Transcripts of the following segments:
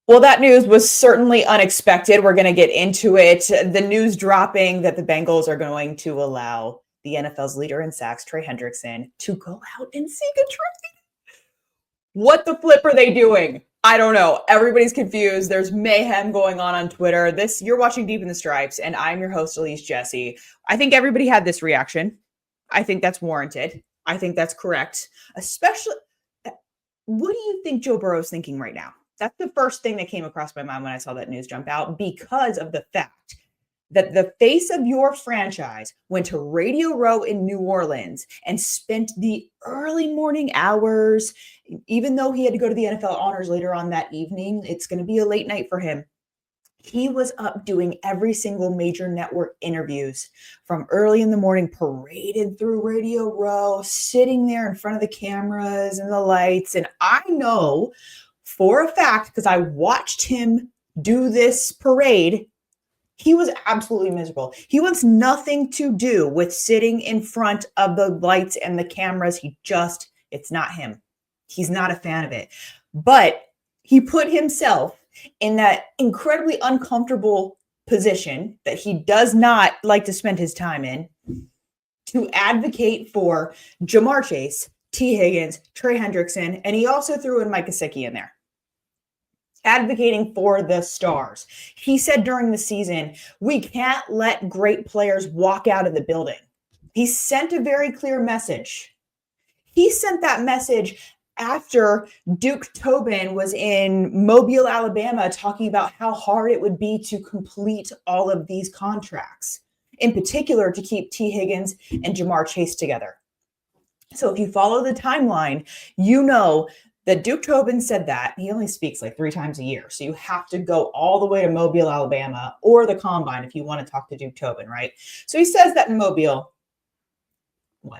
Well, that news was certainly unexpected. We're going to get into it. The news dropping that the Bengals are going to allow the NFL's leader in sacks, Trey Hendrickson, to go out and seek a trade. What the flip are they doing? I don't know. Everybody's confused. There's mayhem going on Twitter. You're watching Deep in the Stripes, and I'm your host, Elise Jesse. I think everybody had this reaction. I think that's warranted. I think that's correct. Especially, what do you think Joe Burrow's thinking right now? That's the first thing that came across my mind when I saw that news jump out, because of the fact that the face of your franchise went to Radio Row in New Orleans and spent the early morning hours, even though he had to go to the NFL honors later on that evening. It's going to be a late night for him. He was up doing every single major network interviews from early in the morning, paraded through Radio Row, sitting there in front of the cameras and the lights. And I know for a fact, because I watched him do this parade, he was absolutely miserable. He wants nothing to do with sitting in front of the lights and the cameras. It's not him. He's not a fan of it. But he put himself in that incredibly uncomfortable position that he does not like to spend his time in to advocate for Ja'Marr Chase, T. Higgins, Trey Hendrickson, and he also threw in Mike Gesicki in there, advocating for the stars. He said during the season, we can't let great players walk out of the building. He sent a very clear message. He sent that message after Duke Tobin was in Mobile, Alabama, talking about how hard it would be to complete all of these contracts, in particular to keep T. Higgins and Ja'Marr Chase together. So if you follow the timeline, you know that Duke Tobin said that. He only speaks like 3 times a year. So you have to go all the way to Mobile, Alabama, or the Combine if you want to talk to Duke Tobin, right? So he says that in Mobile.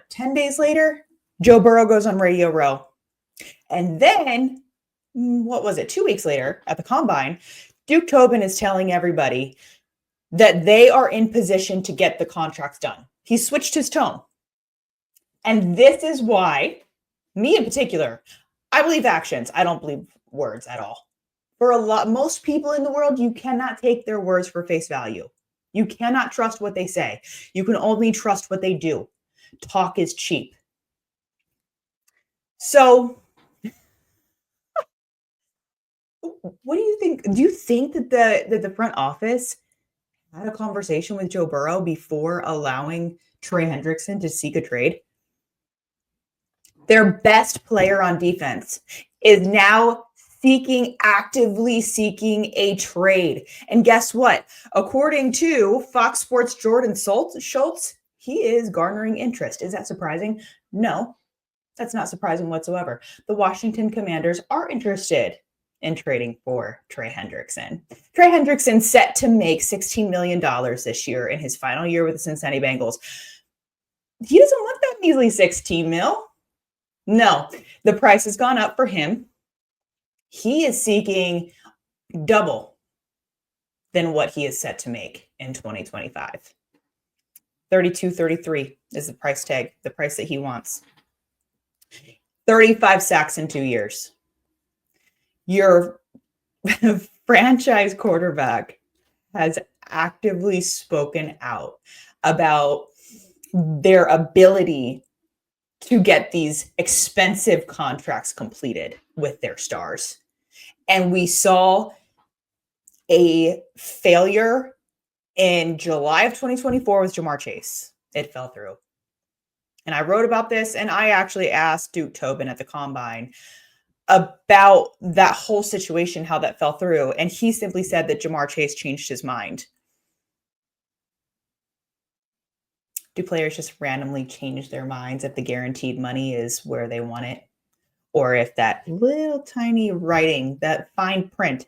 10 days later, Joe Burrow goes on Radio Row. And then, 2 weeks later at the Combine, Duke Tobin is telling everybody that they are in position to get the contracts done. He switched his tone. And this is why, me in particular, I believe actions. I don't believe words at all. Most people in the world, you cannot take their words for face value. You cannot trust what they say. You can only trust what they do. Talk is cheap. So, what do you think? Do you think that the front office had a conversation with Joe Burrow before allowing Trey Hendrickson to seek a trade? Their best player on defense is now actively seeking a trade. And guess what? According to Fox Sports' Jordan Schultz, he is garnering interest. Is that surprising? No, that's not surprising whatsoever. The Washington Commanders are interested in trading for Trey Hendrickson. Trey Hendrickson set to make $16 million this year in his final year with the Cincinnati Bengals. He doesn't want that measly 16 mil. No, the price has gone up for him. He is seeking double than what he is set to make in 2025. 32-33 is the price tag, the price that he wants. 35 sacks in 2 years. Your franchise quarterback has actively spoken out about their ability to get these expensive contracts completed with their stars. And we saw a failure in July of 2024 with Ja'Marr Chase. It fell through. And I wrote about this, and I actually asked Duke Tobin at the Combine about that whole situation, how that fell through. And he simply said that Ja'Marr Chase changed his mind. Do players just randomly change their minds if the guaranteed money is where they want it? Or if that little tiny writing, that fine print,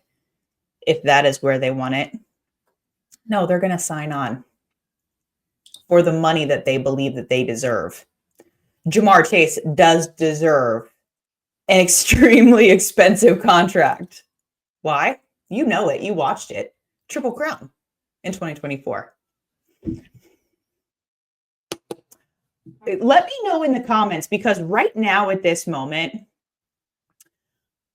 if that is where they want it? No, they're going to sign on for the money that they believe that they deserve. Ja'Marr Chase does deserve an extremely expensive contract. Why? You know it. You watched it. Triple Crown in 2024. Let me know in the comments, because right now at this moment,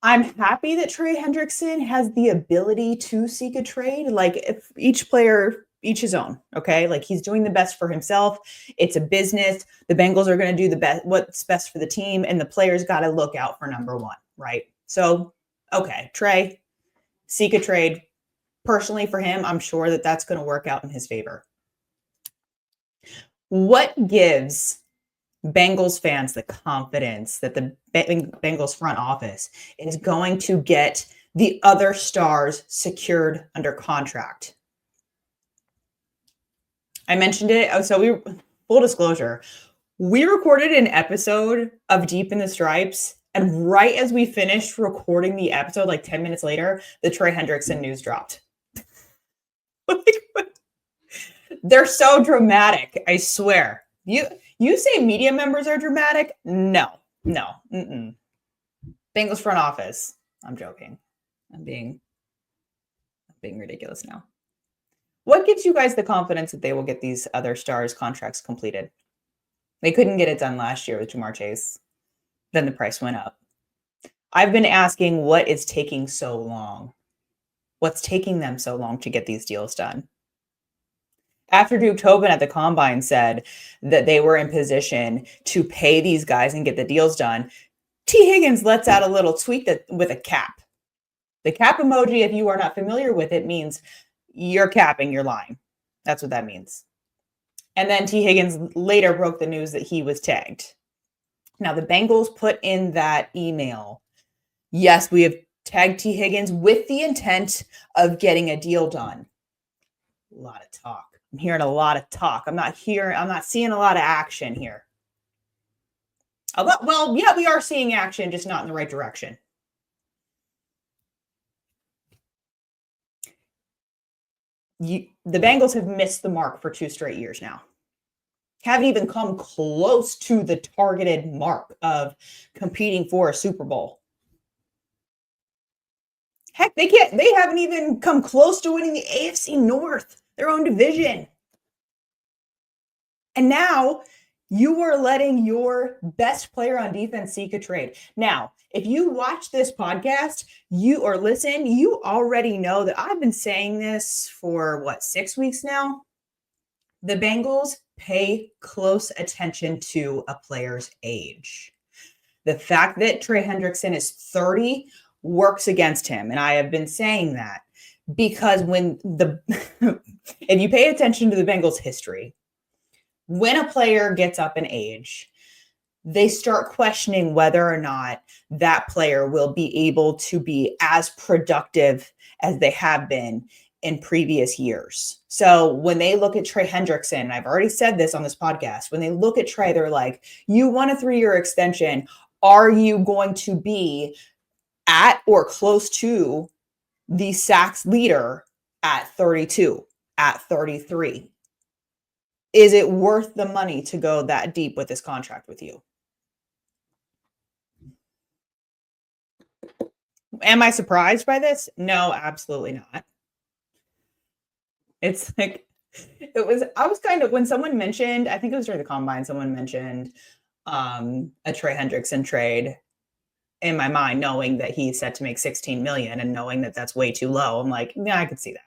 I'm happy that Trey Hendrickson has the ability to seek a trade. Like, if each player, each his own, okay? Like, he's doing the best for himself. It's a business. The Bengals are going to do the best, what's best for the team, and the players got to look out for number one, right? So, okay, Trey, seek a trade. Personally, for him, I'm sure that that's going to work out in his favor. What gives Bengals fans the confidence that the Bengals front office is going to get the other stars secured under contract? I mentioned it. So full disclosure, we recorded an episode of Deep in the Stripes, and right as we finished recording the episode, like 10 minutes later, the Trey Hendrickson news dropped. They're so dramatic, I swear. You say media members are dramatic? No. Mm-mm. Bengals front office. I'm joking. I'm being ridiculous now. What gives you guys the confidence that they will get these other stars contracts completed? They couldn't get it done last year with Jamar Chase. Then the price went up. I've been asking what is taking so long. What's taking them so long to get these deals done? After Duke Tobin at the Combine said that they were in position to pay these guys and get the deals done, T. Higgins lets out a little tweet with a cap. The cap emoji, if you are not familiar with it, means you're capping, you're lying. That's what that means. And then T. Higgins later broke the news that he was tagged. Now, the Bengals put in that email, yes, we have tagged T. Higgins with the intent of getting a deal done. A lot of talk. I'm hearing a lot of talk. I'm not seeing a lot of action here. Well, yeah, we are seeing action, just not in the right direction. The Bengals have missed the mark for 2 straight years now. Haven't even come close to the targeted mark of competing for a Super Bowl. Heck, they haven't even come close to winning the AFC North, their own division. And now you are letting your best player on defense seek a trade. Now, if you watch this podcast, you already know that I've been saying this for 6 weeks now. The Bengals pay close attention to a player's age. The fact that Trey Hendrickson is 30 works against him. And I have been saying that because if you pay attention to the Bengals history, when a player gets up in age, they start questioning whether or not that player will be able to be as productive as they have been in previous years. So when they look at Trey Hendrickson, and I've already said this on this podcast, when they look at Trey, they're like, you want a 3-year extension. Are you going to be at or close to the sacks leader at 32, at 33? Is it worth the money to go that deep with this contract with you? Am I surprised by this? No, absolutely not. It's like, I was kind of, when someone mentioned, I think it was during the Combine, someone mentioned a Trey Hendrickson trade in my mind, knowing that he's set to make $16 million and knowing that that's way too low. I'm like, yeah, I could see that.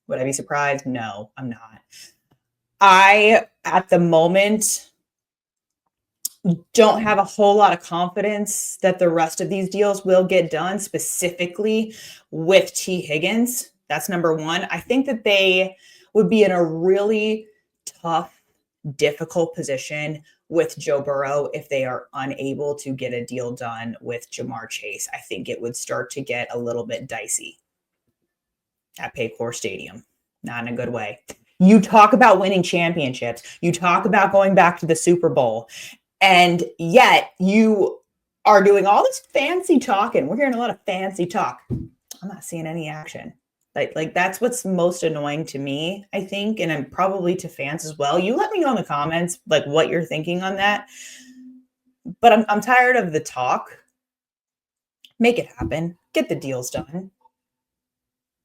Would I be surprised? No, I'm not. I, at the moment, don't have a whole lot of confidence that the rest of these deals will get done, specifically with T. Higgins. That's number one. I think that they would be in a really tough, difficult position with Joe Burrow if they are unable to get a deal done with Jamar Chase. I think it would start to get a little bit dicey at Paycor Stadium. Not in a good way. You talk about winning championships. You talk about going back to the Super Bowl. And yet you are doing all this fancy talking. We're hearing a lot of fancy talk. I'm not seeing any action. Like that's what's most annoying to me, I think, and I'm probably to fans as well. You let me know in the comments like what you're thinking on that. But I'm tired of the talk. Make it happen. Get the deals done.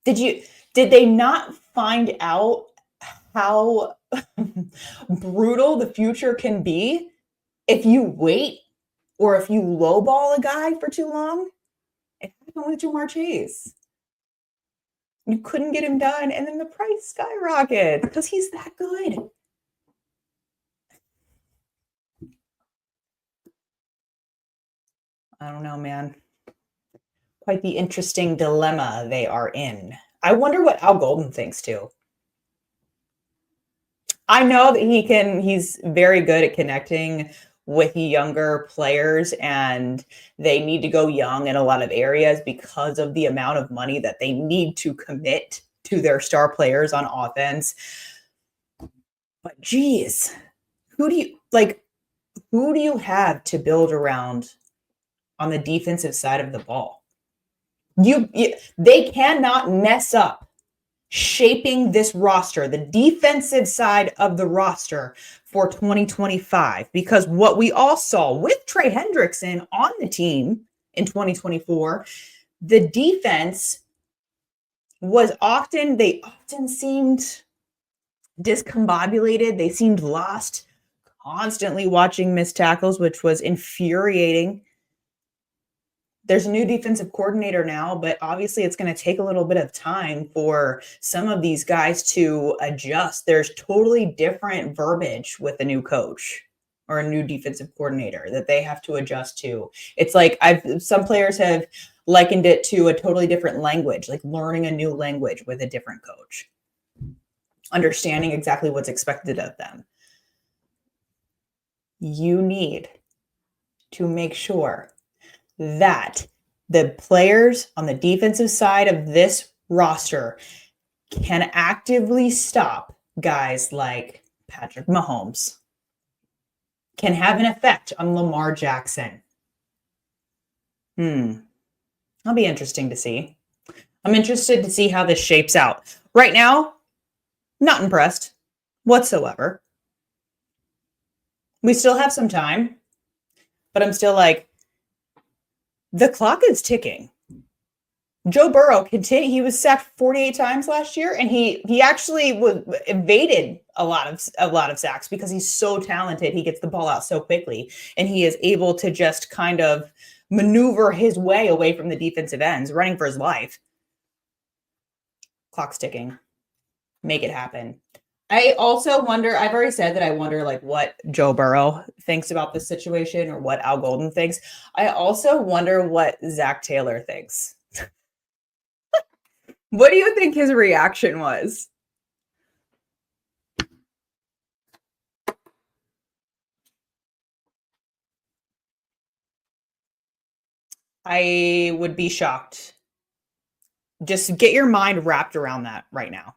Did they not find out how brutal the future can be if you wait or if you lowball a guy for too long? happened with Jamar Chase? You couldn't get him done, and then the price skyrockets because he's that good. I don't know, man. Quite the interesting dilemma they are in. I wonder what Al Golden thinks too. I know that he's very good at connecting with younger players, and they need to go young in a lot of areas because of the amount of money that they need to commit to their star players on offense. But geez, who do you have to build around on the defensive side of the ball? They cannot mess up shaping this roster, the defensive side of the roster for 2025, because what we all saw with Trey Hendrickson on the team in 2024, the defense they often seemed discombobulated. They seemed lost, constantly watching missed tackles, which was infuriating. There's a new defensive coordinator now, but obviously it's going to take a little bit of time for some of these guys to adjust. There's totally different verbiage with a new coach or a new defensive coordinator that they have to adjust to. It's like some players have likened it to a totally different language, like learning a new language with a different coach, understanding exactly what's expected of them. You need to make sure that the players on the defensive side of this roster can actively stop guys like Patrick Mahomes, can have an effect on Lamar Jackson. That'll be interesting to see. I'm interested to see how this shapes out. Right now, not impressed whatsoever. We still have some time, but I'm still like, the clock is ticking. Joe Burrow he was sacked 48 times last year, and he actually evaded a lot of sacks because he's so talented. He gets the ball out so quickly, and he is able to just kind of maneuver his way away from the defensive ends, running for his life. Clock's ticking. Make it happen. I also wonder, I've already said that I wonder like what Joe Burrow thinks about this situation or what Al Golden thinks. I also wonder what Zach Taylor thinks. What do you think his reaction was? I would be shocked. Just get your mind wrapped around that right now.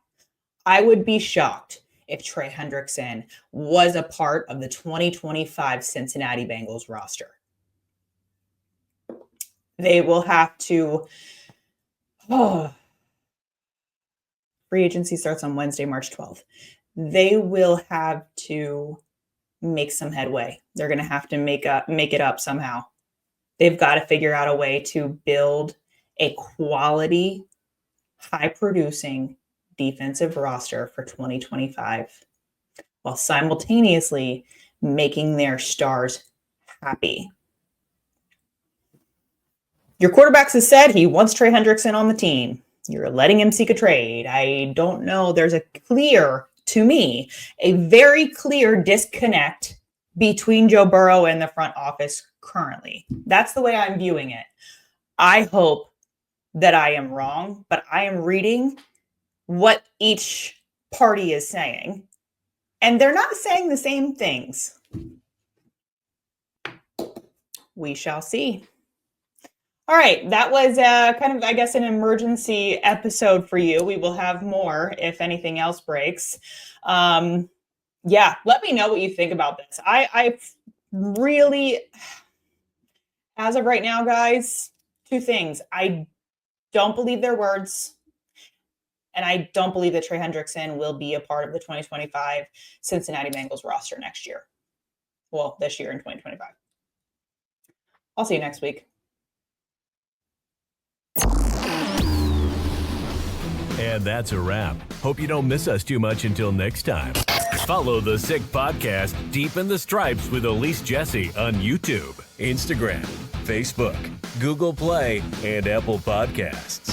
I would be shocked if Trey Hendrickson was a part of the 2025 Cincinnati Bengals roster. They will have to... free agency starts on Wednesday, March 12th. They will have to make some headway. They're going to have to make it up somehow. They've got to figure out a way to build a quality, high-producing defensive roster for 2025 while simultaneously making their stars happy. Your quarterbacks has said he wants Trey Hendrickson on the team. You're letting him seek a trade. I don't know. There's a very clear disconnect between Joe Burrow and the front office currently. That's the way I'm viewing it. I hope that I am wrong, but I am reading what each party is saying, and they're not saying the same things. We shall see. All right, that was kind of, I guess, an emergency episode for you. We will have more if anything else breaks. Let me know what you think about this. I really, as of right now, guys, two things. I don't believe their words. And I don't believe that Trey Hendrickson will be a part of the 2025 Cincinnati Bengals roster next year. Well, this year in 2025. I'll see you next week. And that's a wrap. Hope you don't miss us too much until next time. Follow the Sick Podcast Deep in the Stripes with Elise Jesse on YouTube, Instagram, Facebook, Google Play, and Apple Podcasts.